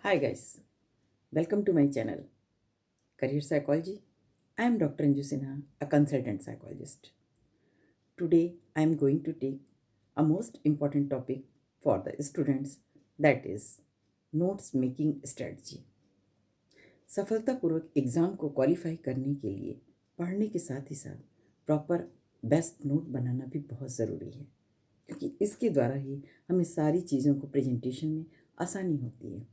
Hi guys, welcome to my channel Career Psychology. I am Dr. Anju Sinha, a consultant psychologist. Today I am going to take a most important topic for the students, that is notes making strategy. सफलतापूर्वक exam को qualify करने के लिए पढ़ने के साथ ही साथ proper best note बनाना भी बहुत ज़रूरी है, क्योंकि इसके द्वारा ही हमें सारी चीज़ों को प्रेजेंटेशन में आसानी होती है।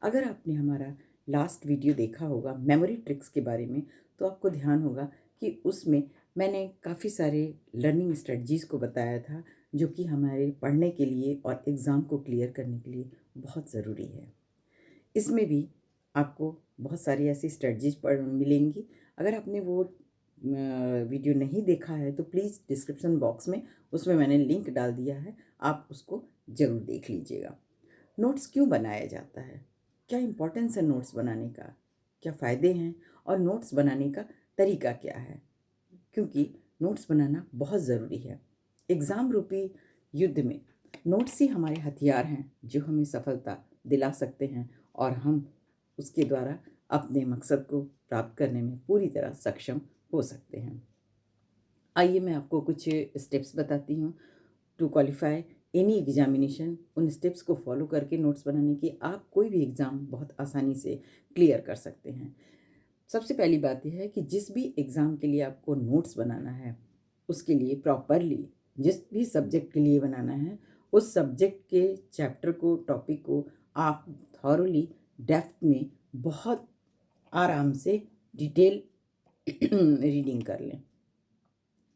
अगर आपने हमारा लास्ट वीडियो देखा होगा मेमोरी ट्रिक्स के बारे में, तो आपको ध्यान होगा कि उसमें मैंने काफ़ी सारे लर्निंग स्ट्रेटजीज़ को बताया था, जो कि हमारे पढ़ने के लिए और एग्ज़ाम को क्लियर करने के लिए बहुत ज़रूरी है। इसमें भी आपको बहुत सारी ऐसी स्ट्रेटजीज पढ़ मिलेंगी। अगर आपने वो वीडियो नहीं देखा है तो प्लीज़ डिस्क्रिप्शन बॉक्स में उसमें मैंने लिंक डाल दिया है, आप उसको ज़रूर देख लीजिएगा। नोट्स क्यों बनाया जाता है, क्या इम्पोर्टेंस है नोट्स बनाने का, क्या फ़ायदे हैं और नोट्स बनाने का तरीका क्या है, क्योंकि नोट्स बनाना बहुत ज़रूरी है। एग्ज़ाम रूपी युद्ध में नोट्स ही हमारे हथियार हैं जो हमें सफलता दिला सकते हैं और हम उसके द्वारा अपने मकसद को प्राप्त करने में पूरी तरह सक्षम हो सकते हैं। आइए मैं आपको कुछ स्टेप्स बताती हूँ टू क्वालिफाई एनी एग्जामिनेशन। उन स्टेप्स को फॉलो करके नोट्स बनाने की आप कोई भी एग्ज़ाम बहुत आसानी से क्लियर कर सकते हैं। सबसे पहली बात यह है कि जिस भी एग्ज़ाम के लिए आपको नोट्स बनाना है, उसके लिए प्रॉपरली जिस भी सब्जेक्ट के लिए बनाना है, उस सब्जेक्ट के चैप्टर को, टॉपिक को आप थॉरोली डेप्थ में बहुत आराम से डिटेल रीडिंग कर लें।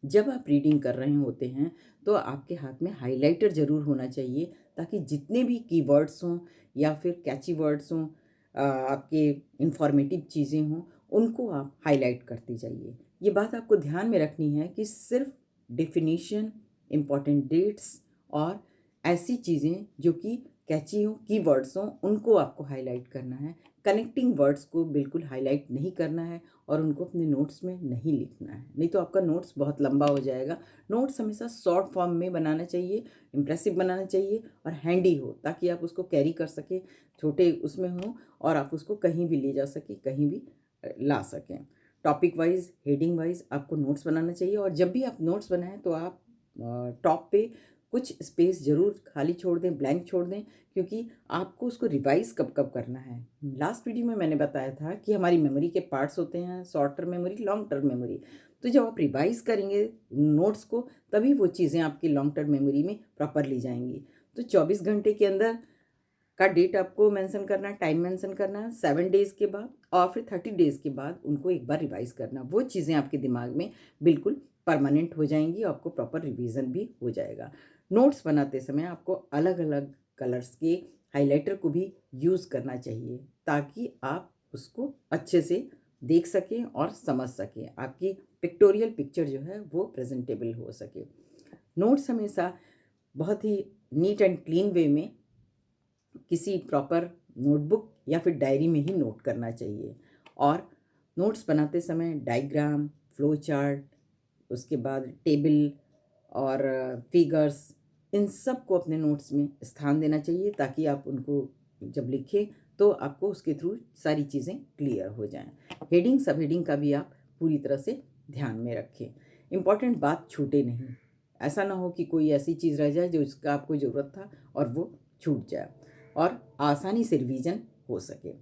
जब आप रीडिंग कर रहे होते हैं तो आपके हाथ में हाइलाइटर ज़रूर होना चाहिए, ताकि जितने भी कीवर्ड्स हों या फिर कैची वर्ड्स हों, आपके इंफॉर्मेटिव चीज़ें हों, उनको आप हाईलाइट करते जाइए। ये बात आपको ध्यान में रखनी है कि सिर्फ डेफिनेशन, इम्पॉर्टेंट डेट्स और ऐसी चीज़ें जो कि कैची हों, कीवर्ड्स हों, उनको आपको हाईलाइट करना है। कनेक्टिंग वर्ड्स को बिल्कुल हाईलाइट नहीं करना है और उनको अपने नोट्स में नहीं लिखना है, नहीं तो आपका नोट्स बहुत लंबा हो जाएगा। नोट्स हमेशा शॉर्ट फॉर्म में बनाना चाहिए, इम्प्रेसिव बनाना चाहिए और हैंडी हो, ताकि आप उसको कैरी कर सकें, छोटे उसमें हो और आप उसको कहीं भी ले जा सकें, कहीं भी ला सकें। टॉपिक वाइज, हेडिंग वाइज आपको नोट्स बनाना चाहिए। और जब भी आप नोट्स बनाएं तो आप टॉप पे कुछ स्पेस ज़रूर खाली छोड़ दें, ब्लैंक छोड़ दें, क्योंकि आपको उसको रिवाइज़ कब कब करना है। लास्ट वीडियो में मैंने बताया था कि हमारी मेमोरी के पार्ट्स होते हैं, short term memory, long term memory. तो जब आप रिवाइज़ करेंगे नोट्स को, तभी वो चीज़ें आपकी लॉन्ग टर्म मेमोरी में प्रॉपरली जाएंगी। तो 24 घंटे के अंदर का डेट आपको मेंशन करना है, टाइम मेंशन करना है, 7 डेज़ के बाद और फिर 30 डेज़ के बाद उनको एक बार रिवाइज़ करना। वो चीज़ें आपके दिमाग में बिल्कुल परमानेंट हो जाएंगी, आपको प्रॉपर रिवीजन भी हो जाएगा। नोट्स बनाते समय आपको अलग अलग कलर्स के हाइलाइटर को भी यूज़ करना चाहिए, ताकि आप उसको अच्छे से देख सकें और समझ सकें, आपकी पिक्टोरियल पिक्चर जो है वो प्रेजेंटेबल हो सके। नोट्स हमेशा बहुत ही नीट एंड क्लीन वे में किसी प्रॉपर नोटबुक या फिर डायरी में ही नोट करना चाहिए। और नोट्स बनाते समय डायग्राम, फ्लो चार्ट, उसके बाद टेबल और फिगर्स, इन सब को अपने नोट्स में स्थान देना चाहिए, ताकि आप उनको जब लिखें तो आपको उसके थ्रू सारी चीज़ें क्लियर हो जाएं। हेडिंग, सब हेडिंग का भी आप पूरी तरह से ध्यान में रखें, इम्पॉर्टेंट बात छूटे नहीं। ऐसा ना हो कि कोई ऐसी चीज़ रह जाए जो इसका आपको ज़रूरत था और वो छूट जाए, और आसानी से रिवीजन हो सके।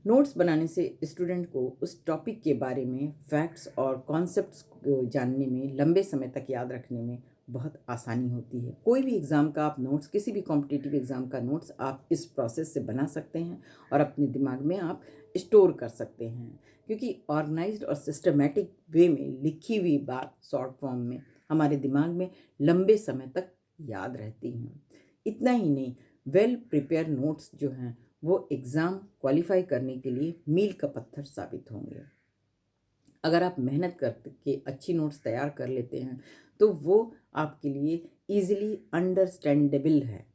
नोट्स बनाने से स्टूडेंट को उस टॉपिक के बारे में फैक्ट्स और कॉन्सेप्ट्स को जानने में, लंबे समय तक याद रखने में बहुत आसानी होती है। कोई भी एग्ज़ाम का आप नोट्स, किसी भी कॉम्पिटिटिव एग्ज़ाम का नोट्स आप इस प्रोसेस से बना सकते हैं और अपने दिमाग में आप स्टोर कर सकते हैं, क्योंकि ऑर्गेनाइज्ड और सिस्टमेटिक वे में लिखी हुई बात शॉर्ट फॉर्म में हमारे दिमाग में लंबे समय तक याद रहती हैं। इतना ही नहीं, वेल प्रिपेयर नोट्स जो हैं वो एग्ज़ाम क्वालिफाई करने के लिए मील का पत्थर साबित होंगे। अगर आप मेहनत करके अच्छी नोट्स तैयार कर लेते हैं तो वो आपके लिए ईजिली अंडरस्टैंडेबल है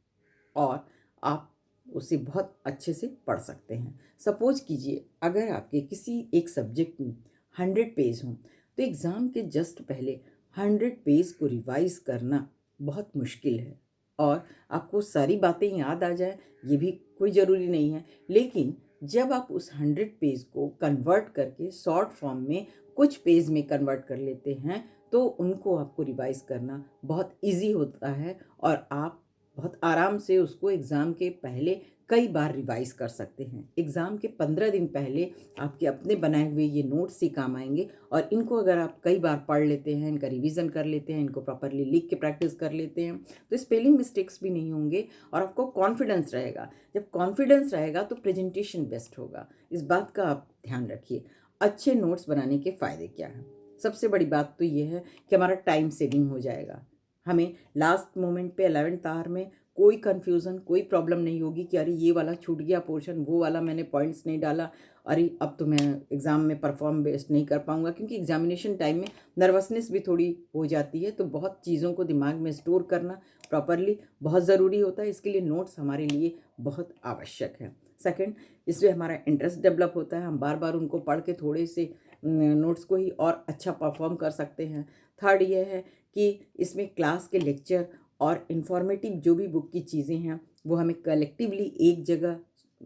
और आप उसे बहुत अच्छे से पढ़ सकते हैं। सपोज कीजिए, अगर आपके किसी एक सब्जेक्ट में 100 पेज हों, तो एग्ज़ाम के जस्ट पहले 100 पेज को रिवाइज करना बहुत मुश्किल है, और आपको सारी बातें याद आ जाए ये भी कोई ज़रूरी नहीं है, लेकिन जब आप उस 100 पेज को कन्वर्ट करके शॉर्ट फॉर्म में कुछ पेज में कन्वर्ट कर लेते हैं तो उनको आपको रिवाइज़ करना बहुत ईज़ी होता है और आप बहुत आराम से उसको एग्ज़ाम के पहले कई बार रिवाइज़ कर सकते हैं। एग्ज़ाम के 15 दिन पहले आपके अपने बनाए हुए ये नोट्स ही काम आएँगे और इनको अगर आप कई बार पढ़ लेते हैं, इनका रिवीजन कर लेते हैं, इनको प्रॉपर्ली लिख के प्रैक्टिस कर लेते हैं, तो स्पेलिंग मिस्टेक्स भी नहीं होंगे और आपको कॉन्फिडेंस रहेगा। जब कॉन्फिडेंस रहेगा तो प्रेजेंटेशन बेस्ट होगा। इस बात का आप ध्यान रखिए। अच्छे नोट्स बनाने के फ़ायदे क्या हैं? सबसे बड़ी बात तो ये है कि हमारा टाइम सेविंग हो जाएगा। हमें लास्ट मोमेंट पे 11th आवर में कोई कन्फ्यूज़न, कोई प्रॉब्लम नहीं होगी कि अरे ये वाला छूट गया पोर्शन, वो वाला मैंने पॉइंट्स नहीं डाला, अरे अब तो मैं एग्ज़ाम में परफॉर्म बेस्ट नहीं कर पाऊँगा, क्योंकि एग्ज़ामिनेशन टाइम में नर्वसनेस भी थोड़ी हो जाती है। तो बहुत चीज़ों को दिमाग में स्टोर करना प्रॉपरली बहुत ज़रूरी होता है। इसके लिए नोट्स हमारे लिए बहुत आवश्यक है। सेकंड, इसमें हमारा इंटरेस्ट डेवलप होता है। हम बार बार उनको पढ़ के थोड़े से नोट्स को ही और अच्छा परफॉर्म कर सकते हैं। थर्ड ये है कि इसमें क्लास के लेक्चर और इन्फॉर्मेटिव जो भी बुक की चीज़ें हैं वो हमें कलेक्टिवली एक जगह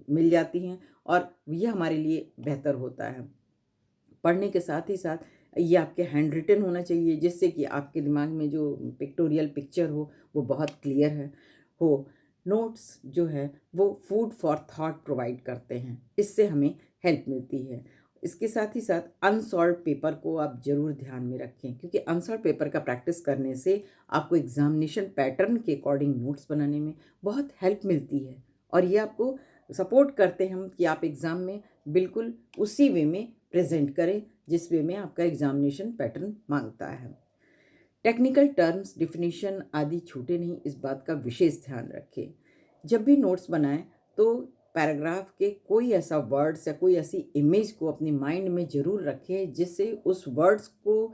मिल जाती हैं और ये हमारे लिए बेहतर होता है। पढ़ने के साथ ही साथ ये आपके हैंड रिटन होना चाहिए, जिससे कि आपके दिमाग में जो पिक्टोरियल पिक्चर हो वो बहुत क्लियर हो। नोट्स जो है वो फूड फॉर थॉट प्रोवाइड करते हैं, इससे हमें हेल्प मिलती है। इसके साथ ही साथ अनसॉल्व पेपर को आप ज़रूर ध्यान में रखें, क्योंकि अनसॉल्व पेपर का प्रैक्टिस करने से आपको एग्जामिनेशन पैटर्न के अकॉर्डिंग नोट्स बनाने में बहुत हेल्प मिलती है और ये आपको सपोर्ट करते हैं कि आप एग्ज़ाम में बिल्कुल उसी वे में प्रेजेंट करें जिस वे में आपका एग्जामिनेशन पैटर्न मांगता है। टेक्निकल टर्म्स, डिफिनीशन आदि छूटे नहीं, इस बात का विशेष ध्यान रखें। जब भी नोट्स बनाएं तो पैराग्राफ के कोई ऐसा वर्ड्स या कोई ऐसी इमेज को अपने माइंड में ज़रूर रखें जिससे उस वर्ड्स को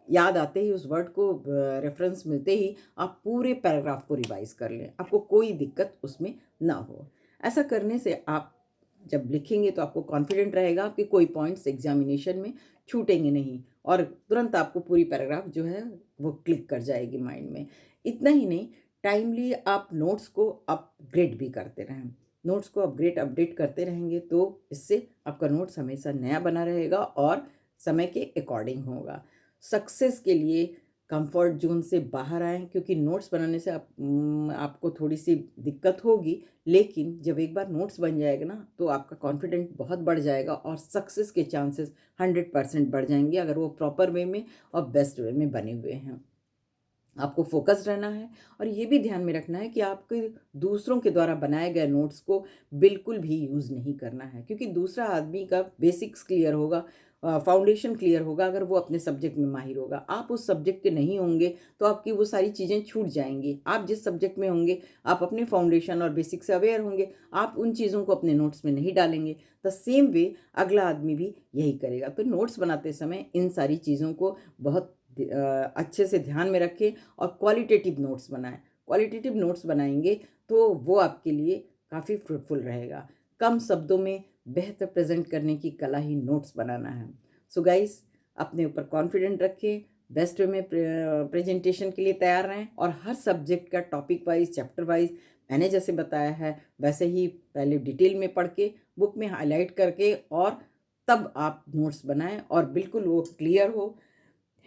याद आते ही, उस वर्ड को रेफरेंस मिलते ही आप पूरे पैराग्राफ को रिवाइज कर लें, आपको कोई दिक्कत उसमें ना हो। ऐसा करने से आप जब लिखेंगे तो आपको कॉन्फिडेंट रहेगा कि कोई पॉइंट्स एग्जामिनेशन में छूटेंगे नहीं और तुरंत आपको पूरी पैराग्राफ जो है वो क्लिक कर जाएगी माइंड में। इतना ही नहीं, टाइमली आप नोट्स को अपग्रेड भी करते रहें। नोट्स को अपडेट करते रहेंगे तो इससे आपका नोट्स हमेशा नया बना रहेगा और समय के अकॉर्डिंग होगा। सक्सेस के लिए कंफर्ट जोन से बाहर आएँ, क्योंकि नोट्स बनाने से आपको थोड़ी सी दिक्कत होगी, लेकिन जब एक बार नोट्स बन जाएगा ना तो आपका कॉन्फिडेंस बहुत बढ़ जाएगा और सक्सेस के चांसेस 100% बढ़ जाएंगे अगर वो प्रॉपर वे में और बेस्ट वे में बने हुए हैं। आपको फोकस रहना है और ये भी ध्यान में रखना है कि आपके दूसरों के द्वारा बनाए गए नोट्स को बिल्कुल भी यूज़ नहीं करना है, क्योंकि दूसरा आदमी का बेसिक्स क्लियर होगा, फाउंडेशन क्लियर होगा अगर वो अपने सब्जेक्ट में माहिर होगा। आप उस सब्जेक्ट के नहीं होंगे तो आपकी वो सारी चीज़ें छूट जाएंगी। आप जिस सब्जेक्ट में होंगे, आप अपने फाउंडेशन और बेसिक से अवेयर होंगे, आप उन चीज़ों को अपने नोट्स में नहीं डालेंगे। द सेम वे अगला आदमी भी यही करेगा। तो नोट्स बनाते समय इन सारी चीज़ों को बहुत अच्छे से ध्यान में रखें और क्वालिटेटिव नोट्स बनाएं। क्वालिटेटिव नोट्स बनाएंगे तो वो आपके लिए काफ़ी फ्रूटफुल रहेगा। कम शब्दों में बेहतर प्रेजेंट करने की कला ही नोट्स बनाना है। सो गाइस, अपने ऊपर कॉन्फिडेंट रखें, बेस्ट वे में प्रेजेंटेशन के लिए तैयार रहें और हर सब्जेक्ट का टॉपिक वाइज, चैप्टर वाइज मैंने जैसे बताया है वैसे ही पहले डिटेल में पढ़ के, बुक में हाईलाइट करके और तब आप नोट्स बनाएं और बिल्कुल वो क्लियर हो,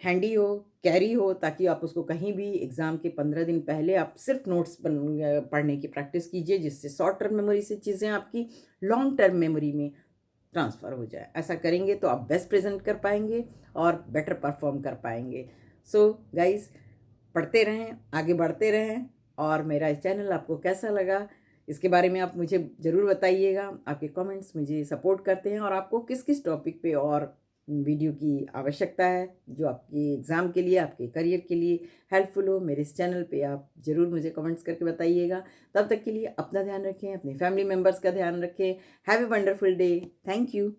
हैंडी हो, कैरी हो, ताकि आप उसको कहीं भी एग्ज़ाम के 15 दिन पहले आप सिर्फ नोट्स पढ़ने की प्रैक्टिस कीजिए, जिससे शॉर्ट टर्म मेमोरी से चीज़ें आपकी लॉन्ग टर्म मेमोरी में ट्रांसफ़र हो जाए। ऐसा करेंगे तो आप बेस्ट प्रेजेंट कर पाएंगे और बेटर परफॉर्म कर पाएंगे। सो गाइस, पढ़ते रहें, आगे बढ़ते रहें और मेरा चैनल आपको कैसा लगा इसके बारे में आप मुझे ज़रूर बताइएगा। आपके कमेंट्स मुझे सपोर्ट करते हैं और आपको किस किस टॉपिक पे और वीडियो की आवश्यकता है जो आपके एग्ज़ाम के लिए, आपके करियर के लिए हेल्पफुल हो, मेरे इस चैनल पे आप ज़रूर मुझे कमेंट्स करके बताइएगा। तब तक के लिए अपना ध्यान रखें, अपने फैमिली मेम्बर्स का ध्यान रखें। Have a wonderful day. Thank you.